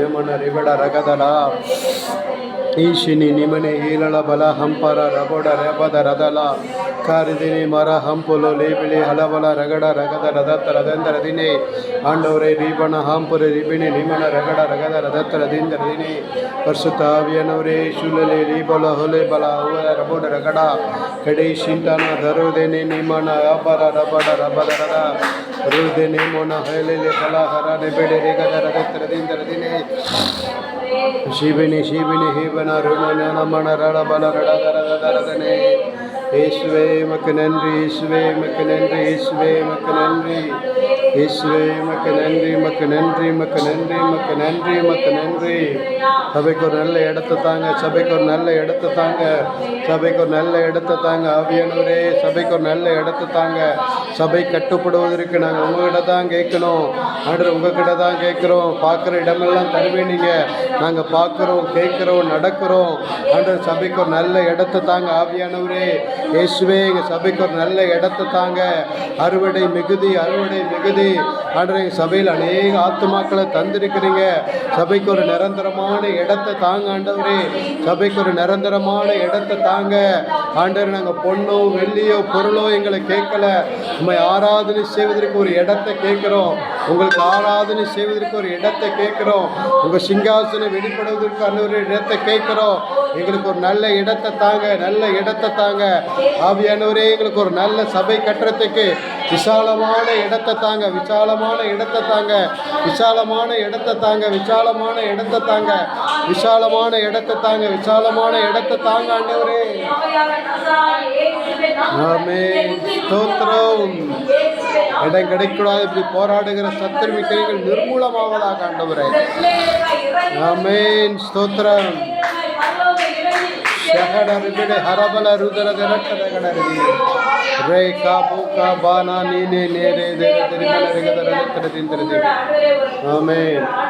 ಜಮನ ರಿಬಡ ರಗದಲ ಈಶಿನಿ ನಿಮನೆ ಈಲಳ ಬಲ ಹಂಪರ ರಬೊಡ ರೆಬದ ರದಲ ಕಾರಿದಿನಿ ಮರ ಹಂಪುಲು ಲೇಬಿಳಿ ಹಲಬಲ ರಗಡ ರಗದ ರದತ್ತ ರದಂದರ ದಿನೇ ಆಂಡವರೇ ರೀಬಣ ಹಾಂಪುರೆ ರಿಬಿಣಿ ನಿಮನ ರಗಡ ರಗದ ರದತ್ತ ರದಿಂದರ ದಿನೇ ಪರಿಶುದ್ಧ ಆವಿಯಾನವರೇ ಶುಲಲೆ ರೀಬಲ ಹೊಲೆ ಬಲ ಹೂವ ರಬೋಡ ರಗಡ ಕಡೆ ಶಿಂಟನ ದರುದೇನೆ ನಿಮನ ಅಬರ ರಬಡ ರಬದ ರದ ರುದೇನೆ ಮೋನ ಹೈಲೆಲೆ ಬಲ ಹರ ನೆಬೆಡೆ ರೇಗದ ರದತ್ತ ರದಿಂದರ ದಿನೇ ಶಿಬಿನಿ ಶಿಬಿನಿ ಹೀಬನ ಋಣ ನಮನ ರಡ ಬಲ ರಡದ ರದದ ರದನೆ ಯೇಸುವೆ ಮಕ್ಕ ನನ್ರಿ ಯೇಸುವೆ ಮಕ್ಕ ನನ್ರಿ ಯೇಸುವೆ ಮಕ್ಕ ನನ್ರಿ ಯೇசுவே மக்க நன்றி மக்க நன்றி மக்க நன்றி மக்க நன்றி மக்க நன்றி சபைக்கு ஒரு நல்ல இடத்தை தாங்க சபைக்கு ஒரு நல்ல இடத்தை தாங்க சபைக்கு ஒரு நல்ல இடத்தை தாங்க ஆவியானவரே சபைக்கு ஒரு நல்ல இடத்தை தாங்க சபை கட்டுப்படுவதற்கு நாங்கள் உங்ககிட்ட தான் கேட்கணும் ஆண்டவர் உங்ககிட்ட தான் கேட்குறோம் பார்க்குற இடமெல்லாம் தருவேனீங்க நாங்கள் பார்க்குறோம் கேட்குறோம் நடக்கிறோம் ஆண்டவர் சபைக்கு ஒரு நல்ல இடத்தை தாங்க ஆவியானவரே இயேசுவே எங்கள் சபைக்கு ஒரு நல்ல இடத்தை தாங்க அறுவடை மிகுதி ஆண்டவரே எங்கள் சபையில் அநேக ஆத்துமாக்களை தந்திருக்கிறீங்க சபைக்கு ஒரு நிரந்தரமான இடத்தை தாங்க ஆண்டவரே சபைக்கு ஒரு நிரந்தரமான இடத்தை தாங்க ஆண்டவர் நாங்கள் பொண்ணோ வெள்ளியோ பொருளோ எங்களை கேட்கல நம்ம ஆராதனை செய்வதற்கு ஒரு இடத்தை கேட்குறோம் உங்களுக்கு ஆராதனை செய்வதற்கு ஒரு இடத்தை கேட்குறோம் உங்கள் சிங்காசனம் வெளிப்படுவதற்கான ஒரு இடத்தை கேட்குறோம் எங்களுக்கு ஒரு நல்ல இடத்தை தாங்க நல்ல இடத்தை தாங்க ஆவியானவரே எங்களுக்கு ஒரு நல்ல சபை கட்டுறதுக்கு விசாலமான இடத்தை தாங்க விசாலமான இடத்தை தாங்க விசாலமான இடத்தை தாங்க விசாலமான இடத்தை தாங்க விசாலமான இடத்தை தாங்க விசாலமான இடத்தை தாங்க ஆண்டவரே ஆமென் ஸ்தோத்திரம் இடம் கிடைக்கூடாது இப்படி போராடுகிற சத்துருவி கைகள் நிர்மூலமாவதாக ஆண்டவரே ஆமென் ஸ்தோத்திரம் ಹರಬಲ ರುದರ ರೇ ಕಾ ಬಾನ ನೀನೆ ನೇರೆ ಆಮೇನ್.